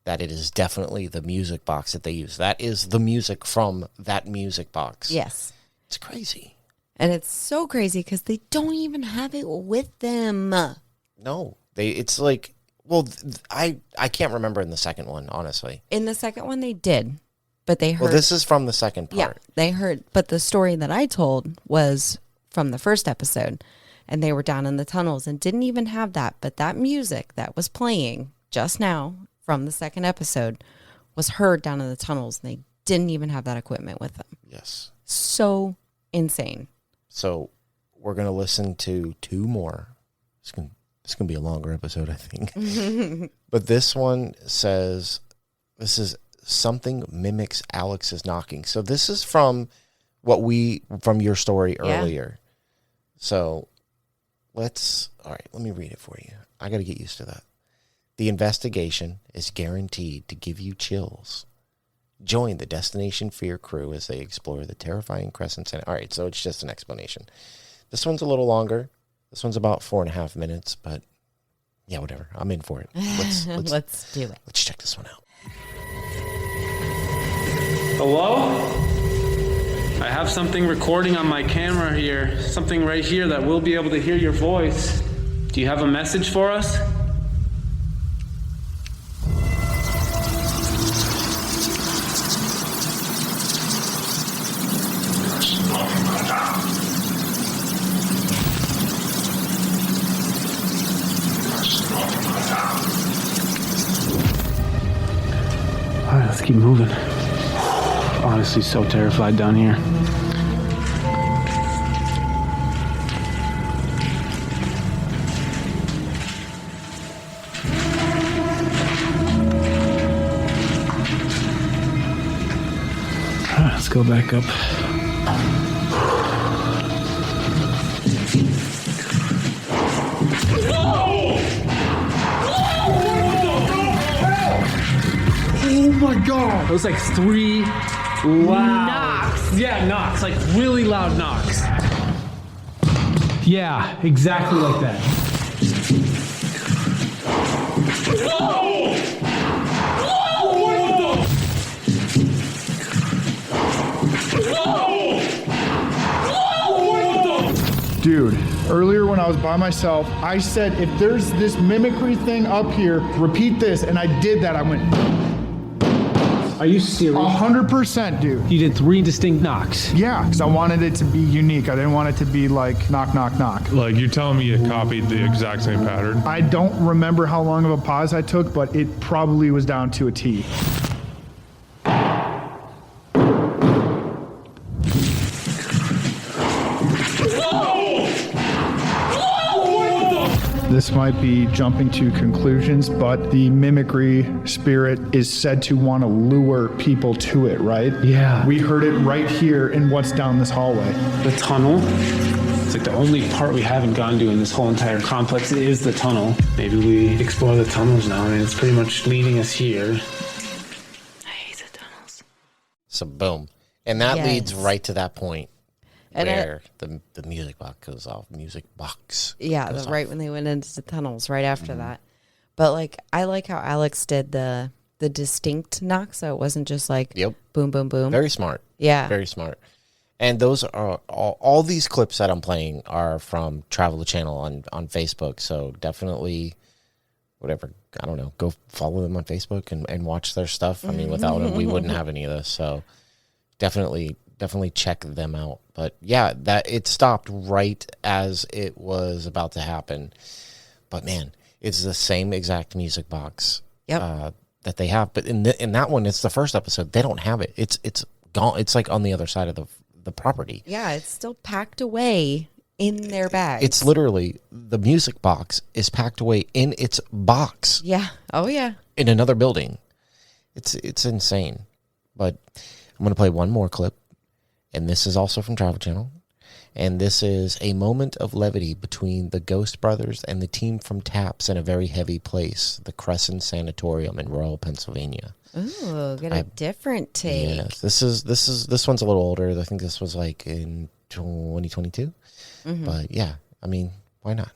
that it is definitely the music box that they use. That is the music from that music box. Yes. It's crazy. And it's so crazy because they don't even have it with them. No. It's like, well, I can't remember in the second one, honestly. In the second one, they did. But they heard. Well, this is from the second part. Yeah, they heard. But the story that I told was from the first episode. And they were down in the tunnels and didn't even have that. But that music that was playing just now from the second episode was heard down in the tunnels. And they didn't even have that equipment with them. Yes. So insane. So we're going to listen to two more. It's going to be a longer episode, I think. But this one says, this is something mimics Alex's knocking. So this is from from your story earlier. So all right, let me read it for you. I got to get used to that. The investigation is guaranteed to give you chills. Join the Destination Fear crew as they explore the terrifying Cresson Sanitorium. All right, so it's just an explanation. This one's a little longer. This one's about 4.5 minutes, but yeah, whatever. I'm in for it. Let's do it. Let's check this one out. Hello? I have something recording on my camera here. Something right here that will be able to hear your voice. Do you have a message for us? let's keep moving. Honestly, so terrified down here. All right, let's go back up. Oh my god! It was like 3 loud knocks. Yeah, knocks. Like really loud knocks. Yeah, exactly like that. Dude, earlier when I was by myself, I said, if there's this mimicry thing up here, repeat this. And I did that. I went, Are you serious? 100%, dude. You did 3 distinct knocks. Yeah, because I wanted it to be unique. I didn't want it to be like knock, knock, knock. Like, you're telling me you copied the exact same pattern? I don't remember how long of a pause I took, but it probably was down to a T. This might be jumping to conclusions, but the mimicry spirit is said to want to lure people to it, right? Yeah. We heard it right here in what's down this hallway. The tunnel. It's like the only part we haven't gone to in this whole entire complex is the tunnel. Maybe we explore the tunnels now. I mean, it's pretty much leading us here. I hate the tunnels. So boom. And that Yes. leads right to that point And where the music box goes off. Music box. Yeah, goes right off. when they went into the tunnels, right after that. But like, I like how Alex did the distinct knock, so it wasn't just like Yep. boom, boom, boom. Very smart. Yeah. Very smart. And those are all these clips that I'm playing are from Travel the Channel on Facebook. So definitely, whatever, I don't know, go follow them on Facebook and watch their stuff. I mean, without them, we wouldn't have any of this. So definitely check them out. But yeah, that it stopped right as it was about to happen. But man, it's the same exact music box Yep. that they have. But in that one, it's the first episode. They don't have it. It's gone. It's like on the other side of the property. Yeah, it's still packed away in their bags. It's literally the music box is packed away in its box Yeah. Oh, yeah. in another building. It's insane. But I'm going to play one more clip, and this is also from Travel Channel. And this is a moment of levity between the Ghost Brothers and the team from TAPS in a very heavy place, the Cresson Sanatorium in rural Pennsylvania. Ooh, get a different take. Yes, this one's a little older. I think this was like in 2022. Mm-hmm. But yeah, I mean, why not?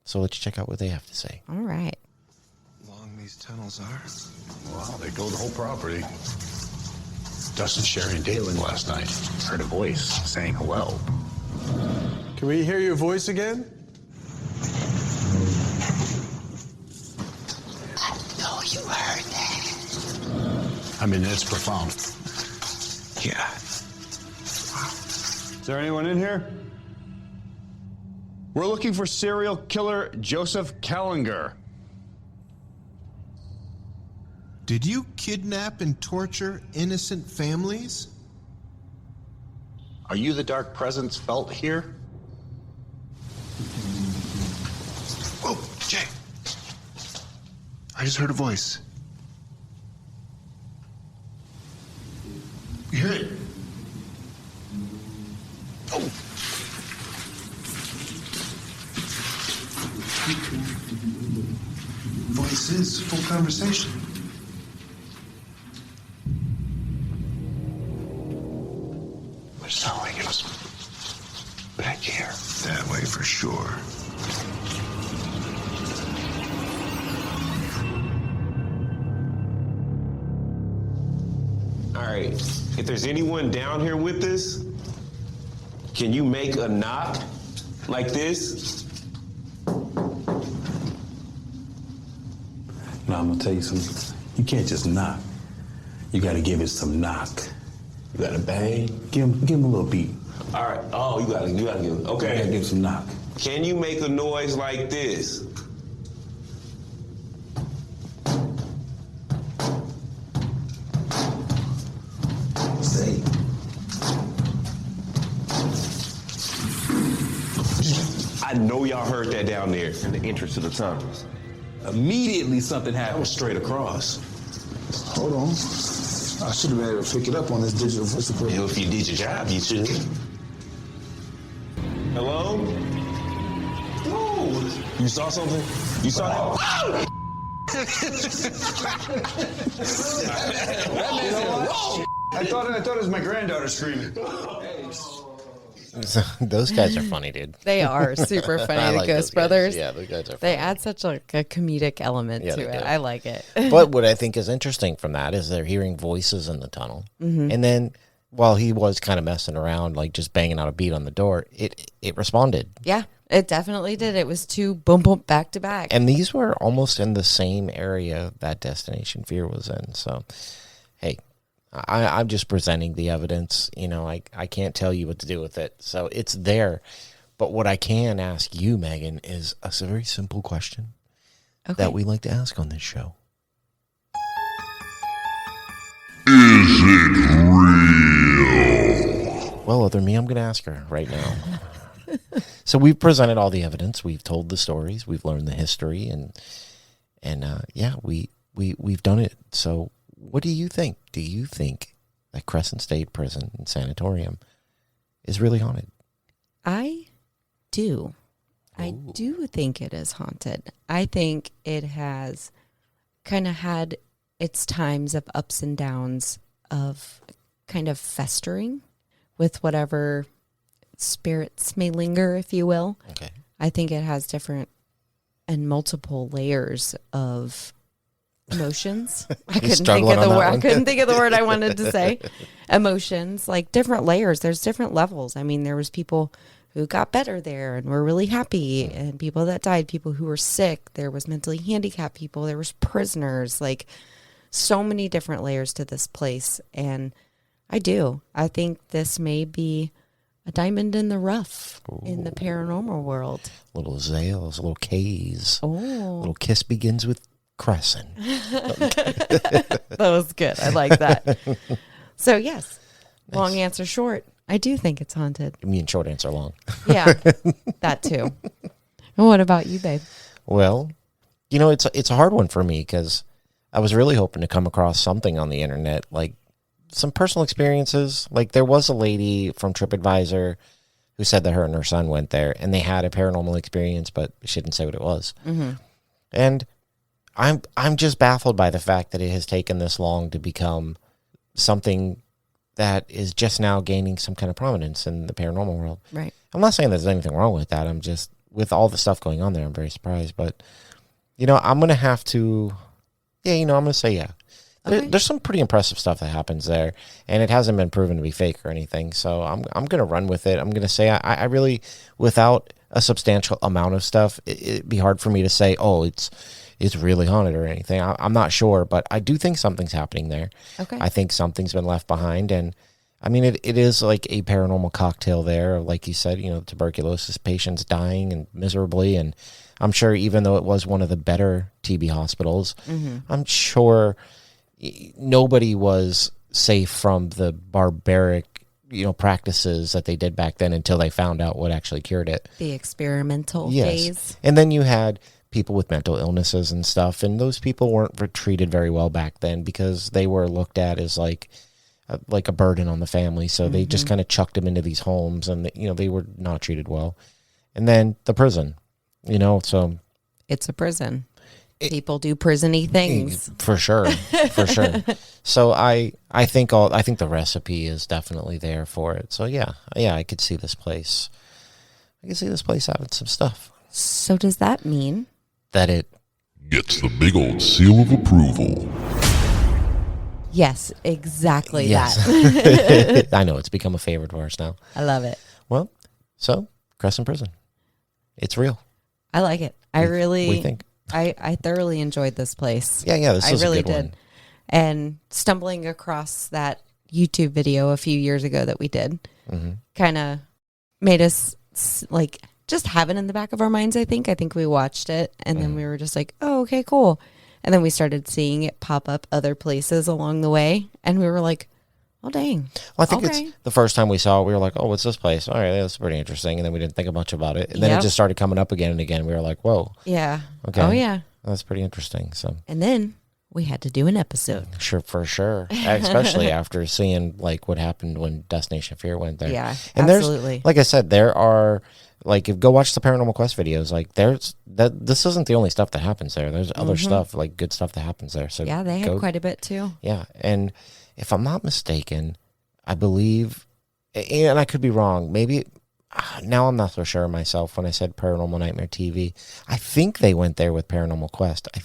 So let's check out what they have to say. All right. Long these tunnels are? Wow, they go the whole property. Dustin, Sherry, and Dalen last night heard a voice saying hello. Can we hear your voice again? I know you heard that. I mean, it's profound. Yeah. Is there anyone in here? We're looking for serial killer Joseph Kallinger. Did you kidnap and torture innocent families? Are you the dark presence felt here? Oh, Jay. I just heard a voice. You hear it? Oh. Voices, full conversation. It sounded like it was back here. That way for sure. All right, if there's anyone down here with us, can you make a knock like this? Now, I'm gonna tell you something. You can't just knock. You gotta give it some knock. You gotta bang? Give him a little beat. All right, oh, you gotta give him, okay. You gotta give him some knock. Can you make a noise like this? I know y'all heard that down there in the entrance to the tunnels. Immediately something happened. That was straight across. Hold on. I should have been able to pick it up on this digital voice equipment. If you did your job, you should. Hello? Whoa. You saw something? You saw that? Oh! I thought it was my granddaughter screaming. Those guys are funny, dude. They are super funny. I The like Ghost those guys. Brothers. Yeah, those guys are funny. They add such a comedic element to it. do. I like it. But what I think is interesting from that is they're hearing voices in the tunnel. Mhm. And then while he was kind of messing around, like just banging out a beat on the door, it responded. Yeah, it definitely did. It was two boom, boom, back to back. And these were almost in the same area that Destination Fear was in. So, hey, I'm just presenting the evidence. You know, I can't tell you what to do with it. So it's there. But what I can ask you, Megan, is a very simple question that we like to ask on this show. Is it real? Well, other than me, I'm going to ask her right now. So we've presented all the evidence. We've told the stories. We've learned the history. And yeah, we've done it. So what do you think? Do you think that Cresson State Prison and Sanatorium is really haunted? I do. I do think it is haunted. I think it has kind of had its times of ups and downs of kind of festering with whatever spirits may linger, if you will. Okay. I think it has different and multiple layers of emotions. I couldn't think of the word. I couldn't think of the word I wanted to say. Emotions, like different layers. There's different levels. I mean, there was people who got better there and were really happy, and people that died, people who were sick. There was mentally handicapped people. There was prisoners. Like so many different layers to this place, and I think this may be a diamond in the rough in the paranormal world. Little Zales, little K's. Oh. Little kiss begins with Cresson. That was good. I like that. So, yes, long answer short, I do think it's haunted. You mean short answer long? Yeah, that too. And what about you, babe? Well, you know, it's a hard one for me because I was really hoping to come across something on the internet, like some personal experiences. Like there was a lady from TripAdvisor who said that her and her son went there and they had a paranormal experience, but she didn't say what it was. Mm-hmm. And I'm just baffled by the fact that it has taken this long to become something that is just now gaining some kind of prominence in the paranormal world. Right. I'm not saying there's anything wrong with that. I'm just, with all the stuff going on there, I'm very surprised. But, you know, I'm going to have to, I'm going to say yeah. Okay. There's some pretty impressive stuff that happens there, and it hasn't been proven to be fake or anything. So I'm going to run with it. I'm going to say I really, without a substantial amount of stuff, it'd be hard for me to say, oh, it's really haunted or anything. I'm not sure, but I do think something's happening there. Okay. I think something's been left behind, and I mean, it is like a paranormal cocktail there. Like you said, you know, tuberculosis patients dying and miserably, and I'm sure even though it was one of the better TB hospitals, I'm sure nobody was safe from the barbaric, you know, practices that they did back then until they found out what actually cured it. The experimental phase. And then you had people with mental illnesses and stuff, and those people weren't treated very well back then because they were looked at as like a burden on the family. So they just kind of chucked them into these homes, and they were not treated well. And then the prison, so it's a prison. People do prison-y things. For sure. So I think the recipe is definitely there for it. So yeah, I could see this place. I could see this place having some stuff. So does that mean that it gets the big old seal of approval? Yes, exactly that. I know, it's become a favorite of ours now. I love it. Well, so Cresson Prison. It's real. I like it. We think. I thoroughly enjoyed this place. Yeah, this was really a good one. And stumbling across that YouTube video a few years ago that we did kind of made us like just have it in the back of our minds, I think. I think we watched it and then we were just like, oh, okay, cool. And then we started seeing it pop up other places along the way. And we were like, Oh, dang. Well, I think Okay. it's the first time we saw it, we were like, oh, what's this place? All right, that's pretty interesting. And then we didn't think much about it. And then it just started coming up again and again. We were like, whoa. Yeah. Okay. Oh, yeah. That's pretty interesting. So. And then we had to do an episode. Sure, for sure. Especially after seeing like what happened when Destination Fear went there. Yeah, and absolutely. There's, like I said, there are like go watch the Paranormal Quest videos. Like this isn't the only stuff that happens there. There's other stuff, like good stuff that happens there. So yeah, they had quite a bit too. Yeah, and if I'm not mistaken, I believe, and I could be wrong. Maybe now I'm not so sure myself when I said Paranormal Nightmare TV. I think they went there with Paranormal Quest. I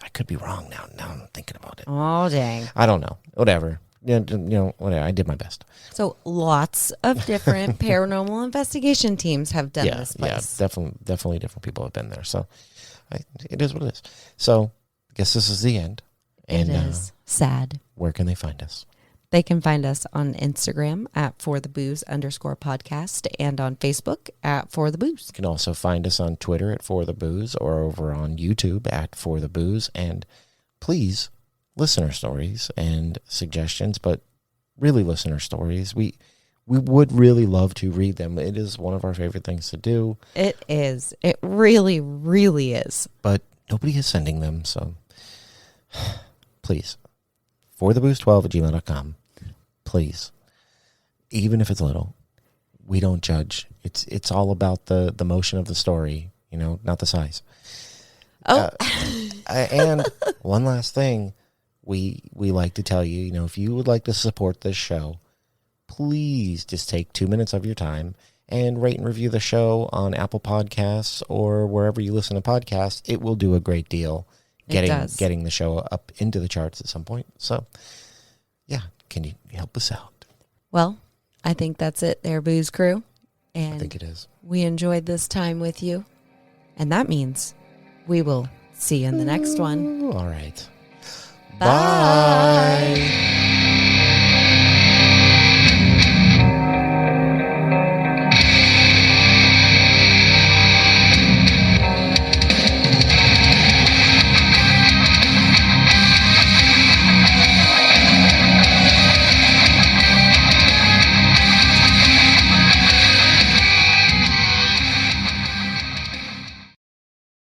could be wrong now. Now I'm thinking about it. Oh, dang. I don't know. Whatever. Whatever. I did my best. So lots of different paranormal investigation teams have done this place. Yeah, definitely different people have been there. So it is what it is. So I guess this is the end. And it is sad. Where can they find us? They can find us on Instagram at @forthebooze_podcast and on Facebook at @forthebooze. You can also find us on Twitter at forthebooze or over on YouTube at forthebooze. And please, listener stories and suggestions, but really listener stories. We would really love to read them. It is one of our favorite things to do. It is. It really, really is. But nobody is sending them, so please. forthebooze12@gmail.com. Please. Even if it's little, we don't judge. It's all about the motion of the story, not the size. Oh. And one last thing, we like to tell you, if you would like to support this show, please just take 2 minutes of your time and rate and review the show on Apple Podcasts or wherever you listen to podcasts. It will do a great deal getting the show up into the charts at some point. So, yeah, can you help us out? Well, I think that's it there, Booze Crew. And I think it is. We enjoyed this time with you. And that means we will see you in the next one. All right. Bye.